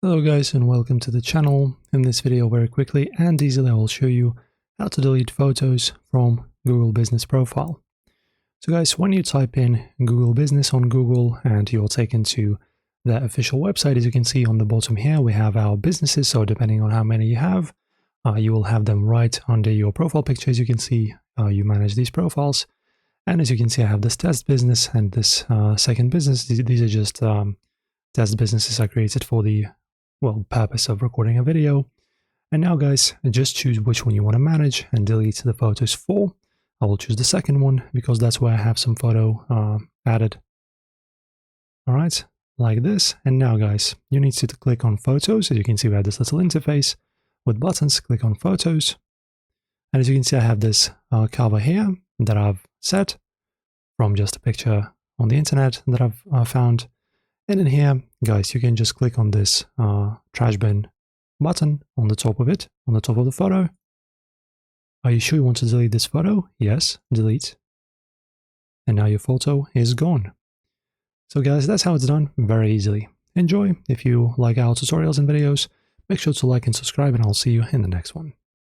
Hello guys and welcome to the channel. In this video very quickly and easily I will show you how to delete photos from Google Business Profile. So guys, when you type in Google Business on Google and you're taken to the official website, as you can see on the bottom here, we have our businesses. So depending on how many you have, you will have them right under your profile picture. As you can see, you manage these profiles. And as you can see, I have this test business and this second business. These are just test businesses I created for the purpose of recording a video. And now guys, just choose which one you want to manage and delete the photos for. I will choose the second one because that's where I have some photo added. All right, like this. And now guys, you need to click on photos. As you can see, we have this little interface with buttons. Click on photos. And as you can see, I have this cover here that I've set from just a picture on the internet that I've found. And in here, guys, you can just click on this trash bin button on the top of it, on the top of the photo. Are you sure you want to delete this photo? Yes, delete. And now your photo is gone. So guys, that's how it's done very easily. Enjoy. If you like our tutorials and videos, make sure to like and subscribe, and I'll see you in the next one.